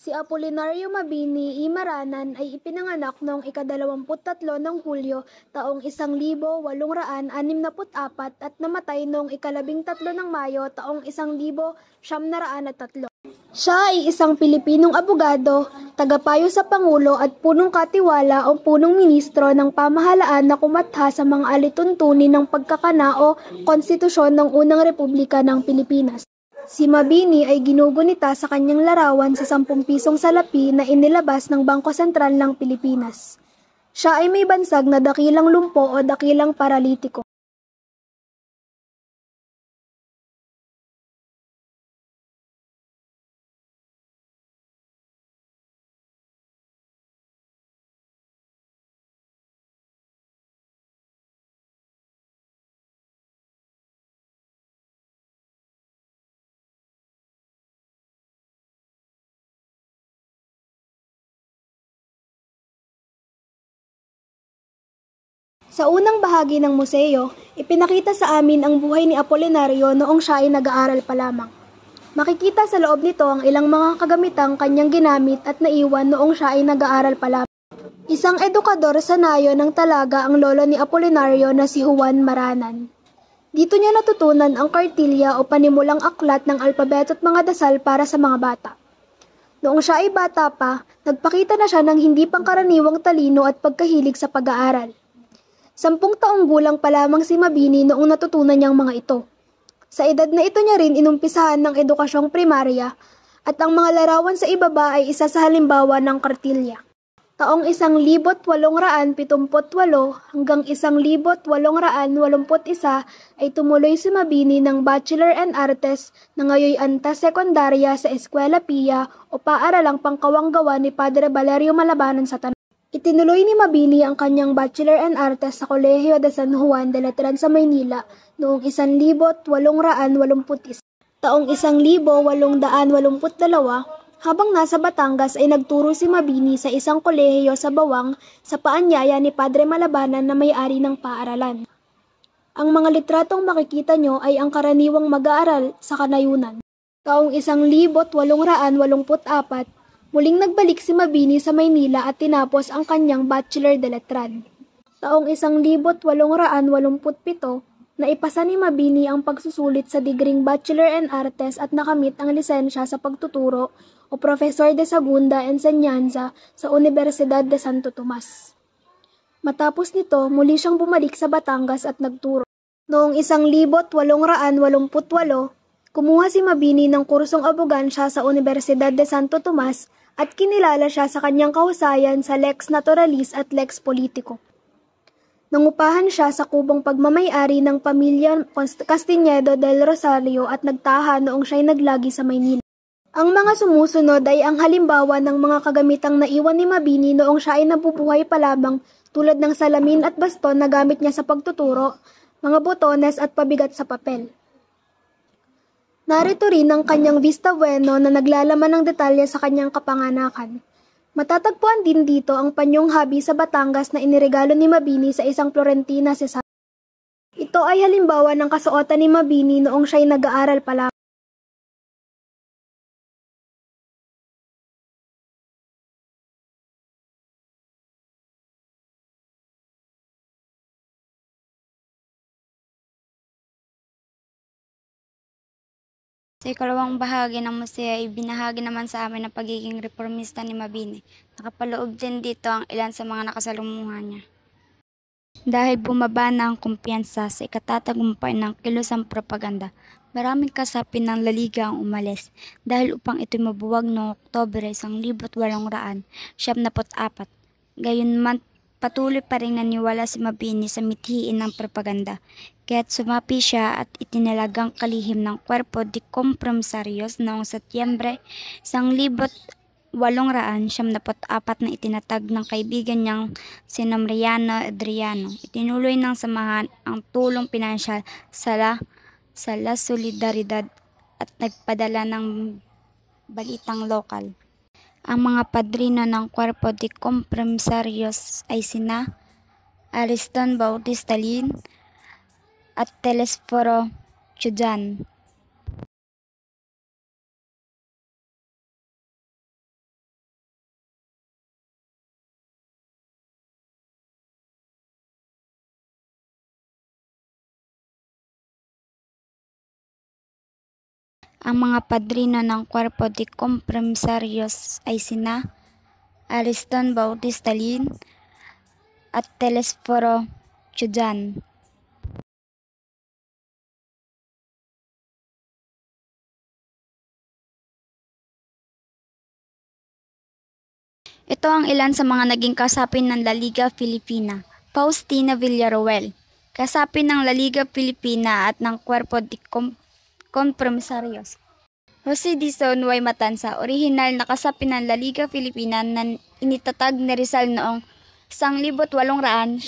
Si Apolinario Mabini y Maranan ay ipinanganak noong ika-23 ng Hulyo taong 1864 at namatay noong ika-13 ng Mayo taong 1903. Siya ay isang Pilipinong abogado, tagapayo sa Pangulo at punong katiwala o punong ministro ng pamahalaan na kumatha sa mga alituntunin ng pagkakanao konstitusyon ng unang Republika ng Pilipinas. Si Mabini ay ginugunita sa kanyang larawan sa 10 pisong salapi na inilabas ng Bangko Sentral ng Pilipinas. Siya ay may bansag na dakilang lumpo o dakilang paralitiko. Sa unang bahagi ng museo, ipinakita sa amin ang buhay ni Apolinario noong siya ay nag-aaral pa lamang. Makikita sa loob nito ang ilang mga kagamitang kanyang ginamit at naiwan noong siya ay nag-aaral pa lamang. Isang edukador sa nayo ng Talaga ang lolo ni Apolinario na si Juan Maranan. Dito niya natutunan ang kartilya o panimulang aklat ng alpabeto at mga dasal para sa mga bata. Noong siya ay bata pa, nagpakita na siya ng hindi pangkaraniwang talino at pagkahilig sa pag-aaral. 10 taong gulang pa lamang si Mabini noong natutunan niyang mga ito. Sa edad na ito niya rin inumpisahan ng edukasyong primarya at ang mga larawan sa ibaba ay isa sa halimbawa ng kartilya. Taong 1878 hanggang 1881 ay tumuloy si Mabini ng Bachelor in Artes na ngayoy antas sekundarya sa Eskwela Pia o paaralang pangkawanggawa ni Padre Valerio Malabanan sa Tanay. Itinuloy ni Mabini ang kanyang Bachelor in Artes sa Kolehiyo de San Juan de Letran sa Maynila noong 1881. Taong 1882, habang nasa Batangas ay nagturo si Mabini sa isang kolehiyo sa Bawang sa paanyaya ni Padre Malabanan na may-ari ng paaralan. Ang mga litratong makikita nyo ay ang karaniwang mag-aaral sa kanayunan. Taong 1884, muling nagbalik si Mabini sa Maynila at tinapos ang kanyang Bachelor de Letran. Taong 1887, naipasa ni Mabini ang pagsusulit sa digring Bachelor in Artes at nakamit ang lisensya sa pagtuturo o Profesor de Segunda Enseñanza sa Universidad de Santo Tomas. Matapos nito, muli siyang bumalik sa Batangas at nagturo. Noong 1888, kumuha si Mabini ng kursong abogansya sa Universidad de Santo Tomas at kinilala siya sa kanyang kahusayan sa Lex Naturalis at Lex Politico. Nangupahan siya sa kubong pagmamay-ari ng pamilya Castiñedo del Rosario at nagtaha noong siya'y naglagi sa Maynila. Ang mga sumusunod ay ang halimbawa ng mga kagamitang naiwan ni Mabini noong siya ay nabubuhay pa lamang tulad ng salamin at baston na gamit niya sa pagtuturo, mga botones at pabigat sa papel. Narito rin ang kanyang Vista Bueno na naglalaman ng detalye sa kanyang kapanganakan. Matatagpuan din dito ang panyong habi sa Batangas na iniregalo ni Mabini sa isang Florentina Cesar. Ito ay halimbawa ng kasuotan ni Mabini noong siya'y nag-aaral pa lamang. Sa ikalawang bahagi ng museo ay binahagi naman sa amin ang pagiging reformista ni Mabini. Nakapaloob din dito ang ilan sa mga nakasalumuhan niya. Dahil bumaba na ang kumpiyansa sa ikatatagumpay ng kilosang propaganda, maraming kasapi ng La Liga ang umalis dahil upang ito'y mabuwag noong Oktubre 1874. Gayunman patuloy pa rin naniwala si Mabini sa mithiin ng propaganda, kaya't sumapi siya at itinalagang kalihim ng Cuerpo de Compromisarios noong Setyembre 1874 na itinatag ng kaibigan niyang si Mariano Adriano. Itinuloy ng samahan ang tulong pinansyal sa La Solidaridad at nagpadala ng balitang lokal. Ang mga padrino ng Cuerpo de Compromisarios ay sina Ariston Bautista Lin at Telesforo Chujan. Ang mga padrino ng Cuerpo de Compromisarios ay sina Ariston Bautista Lin at Telesforo Chujan. Ito ang ilan sa mga naging kasapi ng La Liga Filipina. Faustina Villaruel, kasapi ng La Liga Filipina at ng Cuerpo de Compromisarios. Jose Dizon Y. Matanza, orihinal na kasapi ng La Liga Filipina na initatag ni Rizal noong 1873.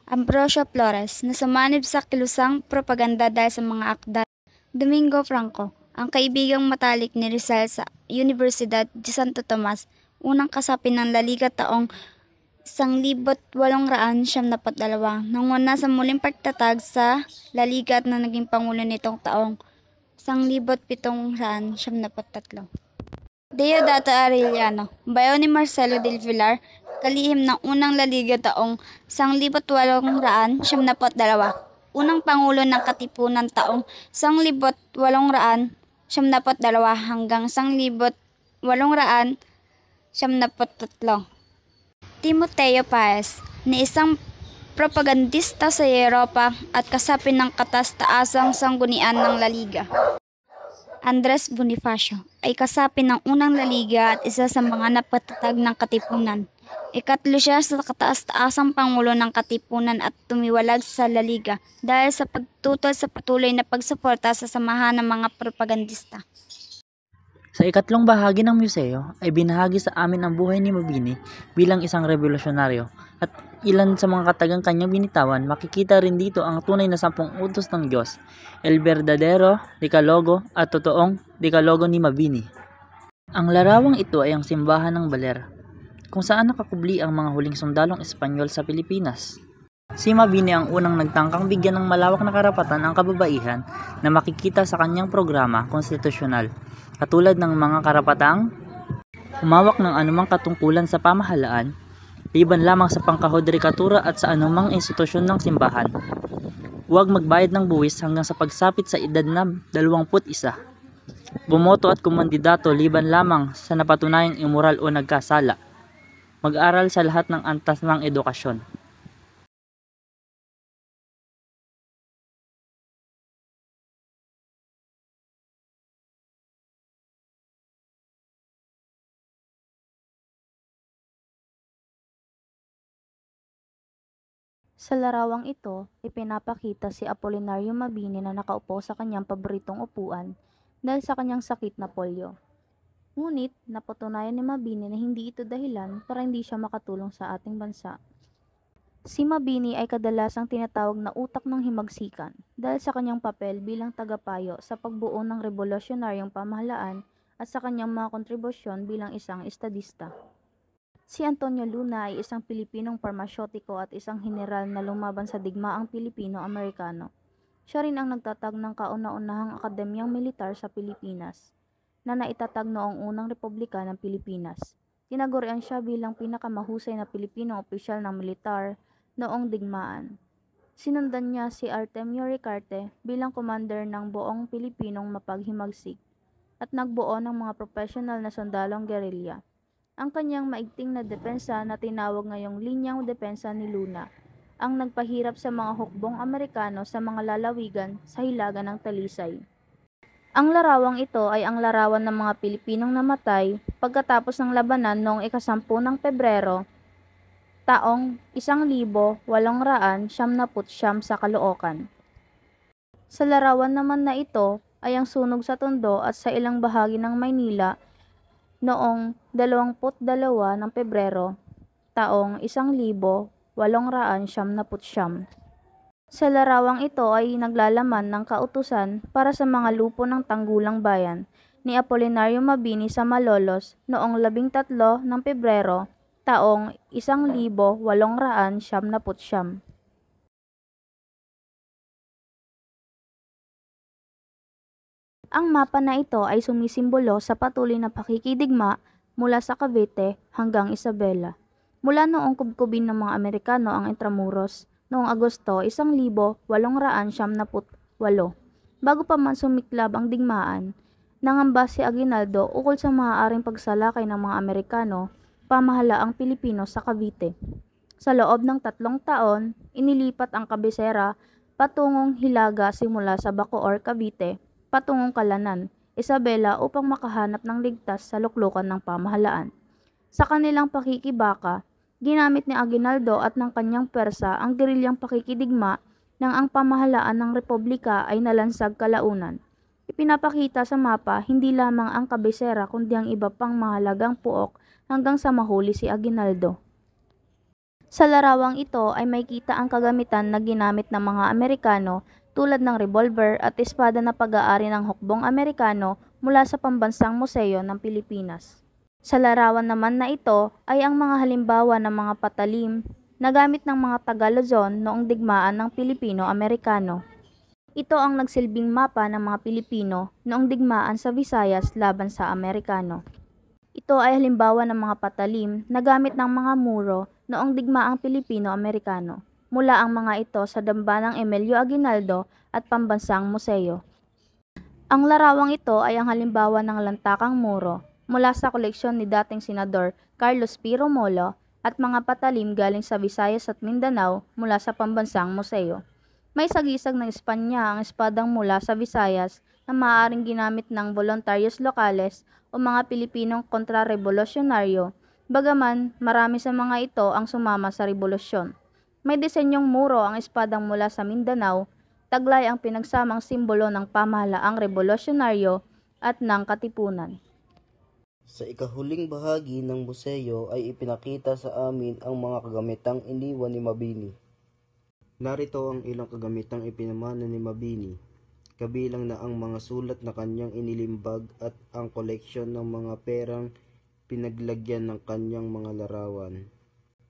Ambrosio Flores, na sumanib sa kilusang propaganda dahil sa mga akda. Domingo Franco, ang kaibigang matalik ni Rizal sa Universidad de Santo Tomas, unang kasapi ng La Liga taong 1872, nanguna sa muling pagtatag sa La Liga at na naging pangulo nitong taong 1773. Deodato Arellano, bayaw ni Marcelo del Villar, kalihim ng unang La Liga taong 1872, unang pangulo ng Katipunan taong 1872 hanggang 1873. Timoteo Paez, na isang propagandista sa Europa at kasapi ng kataas-taasang sanggunian ng La Liga. Andres Bonifacio ay kasapi ng unang La Liga at isa sa mga napatatag ng Katipunan. Ikatlo siya sa kataas-taasang pangulo ng Katipunan at tumiwalag sa La Liga dahil sa pagtutol sa patuloy na pagsuporta sa samahan ng mga propagandista. Sa ikatlong bahagi ng museo ay binahagi sa amin ang buhay ni Mabini bilang isang revolusyonaryo at ilan sa mga katagang kanyang binitawan. Makikita rin dito ang tunay na 10 utos ng Diyos, el verdadero Decalogo at totoong Decalogo ni Mabini. Ang larawang ito ay ang simbahan ng Baler, kung saan nakakubli ang mga huling sundalong Espanyol sa Pilipinas. Si Mabini ang unang nagtangkang bigyan ng malawak na karapatan ang kababaihan na makikita sa kanyang programa konstitusyonal, katulad ng mga karapatang humawak ng anumang katungkulan sa pamahalaan, liban lamang sa pangkahudrikatura at sa anumang institusyon ng simbahan. Huwag magbayad ng buwis hanggang sa pagsapit sa edad na 21. Bumoto at kumandidato liban lamang sa napatunayang immoral o nagkasala. Mag-aral sa lahat ng antas ng edukasyon. Sa larawang ito, ipinapakita si Apolinario Mabini na nakaupo sa kanyang paboritong upuan dahil sa kanyang sakit na polio. Ngunit, napatunayan ni Mabini na hindi ito dahilan para hindi siya makatulong sa ating bansa. Si Mabini ay kadalasang tinatawag na utak ng himagsikan dahil sa kanyang papel bilang tagapayo sa pagbuo ng revolusyonaryong pamahalaan at sa kanyang mga kontribusyon bilang isang estadista. Si Antonio Luna ay isang Pilipinong parmasyotiko at isang general na lumaban sa digmaang Pilipino-Amerikano. Siya rin ang nagtatag ng kauna-unahang akademyang militar sa Pilipinas, na naitatag noong unang Republika ng Pilipinas. Tinagurian siya bilang pinakamahusay na Pilipinong opisyal ng militar noong digmaan. Sinundan niya si Artemio Ricarte bilang commander ng buong Pilipinong mapaghimagsik at nagbuo ng mga profesional na sundalong guerrilla. Ang kanyang maigting na depensa na tinawag ngayong linyang depensa ni Luna ang nagpahirap sa mga hukbong Amerikano sa mga lalawigan sa hilaga ng Talisay. Ang larawang ito ay ang larawan ng mga Pilipinong namatay pagkatapos ng labanan noong 10 ng Pebrero taong 1899 sa Caloocan. Sa larawan naman na ito ay ang sunog sa Tondo at sa ilang bahagi ng Maynila noong 22 ng Pebrero taong 1899. Sa larawang ito ay naglalaman ng kautusan para sa mga lupo ng tanggulang bayan ni Apolinario Mabini sa Malolos noong 13 ng Pebrero taong 1899. Ang mapa na ito ay sumisimbolo sa patuloy na pakikidigma mula sa Cavite hanggang Isabela. Mula noong kubkubin ng mga Amerikano ang Intramuros noong Agosto 1898 Bago pa man sumiklab ang digmaan, nangamba si Aguinaldo ukol sa maaaring pagsalakay ng mga Amerikano pamahalaang Pilipino sa Cavite. Sa loob ng 3 taon, inilipat ang kabisera patungong Hilaga simula sa Bacoor, Cavite, patungong Kalanan, Isabela upang makahanap ng ligtas sa luklukan ng pamahalaan. Sa kanilang pakikibaka, ginamit ni Aguinaldo at ng kanyang persa ang gerilyang pakikidigma nang ang pamahalaan ng Republika ay nalansag kalaunan. Ipinapakita sa mapa hindi lamang ang kabisera kundi ang iba pang mahalagang puok hanggang sa mahuli si Aguinaldo. Sa larawang ito ay may kita ang kagamitan na ginamit ng mga Amerikano tulad ng revolver at espada na pag-aari ng hukbong Amerikano mula sa Pambansang Museo ng Pilipinas. Sa larawan naman na ito ay ang mga halimbawa ng mga patalim na gamit ng mga Taga-Luzon noong digmaan ng Pilipino-Amerikano. Ito ang nagsilbing mapa ng mga Pilipino noong digmaan sa Visayas laban sa Amerikano. Ito ay halimbawa ng mga patalim na gamit ng mga Muro noong digmaang Pilipino-Amerikano. Mula ang mga ito sa damba ng Emilio Aguinaldo at Pambansang Museo. Ang larawang ito ay ang halimbawa ng lantakang Muro mula sa koleksyon ni dating Senador Carlos P. Romulo at mga patalim galing sa Visayas at Mindanao mula sa Pambansang Museo. May sagisag ng Espanya ang espadang mula sa Visayas na maaaring ginamit ng voluntarios lokales o mga Pilipinong kontrarevolusyonaryo, bagaman marami sa mga ito ang sumama sa revolusyon. May disenyong Muro ang espadang mula sa Mindanao, taglay ang pinagsamang simbolo ng pamahalaang revolusyonaryo at ng katipunan. Sa ikahuling bahagi ng museo ay ipinakita sa amin ang mga kagamitang iniwan ni Mabini. Narito ang ilang kagamitang ipinamana ni Mabini, kabilang na ang mga sulat na kanyang inilimbag at ang koleksyon ng mga perang pinaglagyan ng kanyang mga larawan.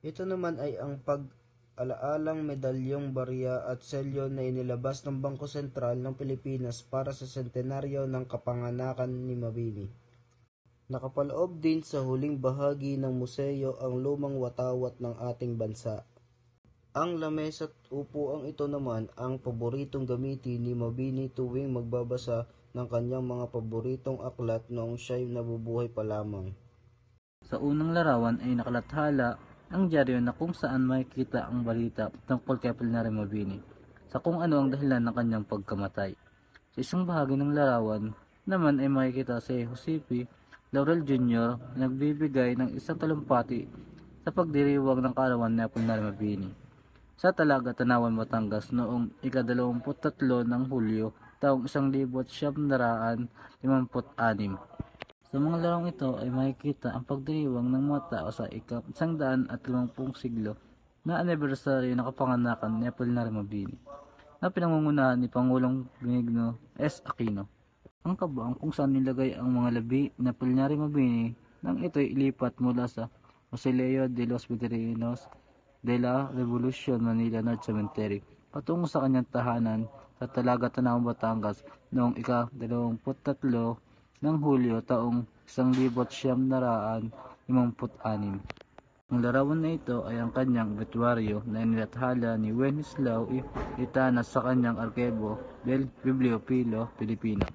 Ito naman ay ang pag-alaalang medalyong barya at selyo na inilabas ng Bangko Sentral ng Pilipinas para sa sentenaryo ng kapanganakan ni Mabini. Nakapaloob din sa huling bahagi ng museo ang lumang watawat ng ating bansa. Ang lamesa at upuang ito naman ang paboritong gamitin ni Mabini tuwing magbabasa ng kanyang mga paboritong aklat noong siya'y nabubuhay pa lamang. Sa unang larawan ay nakalathala ang dyaryo na kung saan makikita ang balita tungkol kay Apolinario Mabini sa kung ano ang dahilan ng kanyang pagkamatay. Sa isang bahagi ng larawan naman ay makikita si Jose P. Laurel Jr. nagbibigay ng isang talumpati sa pagdiriwang ng kaarawan ni Apolinario Mabini sa Talaga, Tanawan, Batangas noong ika-23 ng Hulyo taong 1956. Sa mga larong ito ay makikita ang pagdiriwang ng mga tao sa ika-150 siglo na anibersaryo ng kapanganakan ni Apolinario Mabini na pinangungunahan ni Pangulong Benigno S. Aquino. Ang kabuang kung saan nilagay ang mga labi na Apolinario Mabini nang ito'y ilipat mula sa Mausoleo de los Veteranos de la Revolution Manila North Cemetery patungo sa kanyang tahanan sa Talaga, Tanawan, Batangas noong ika-23 ng Hulyo taong 1956. Ang larawan na ito ay ang kanyang obituaryo na inilathala ni Wenceslao Itanas sa kanyang Arkibo del Bibliopilo Pilipino.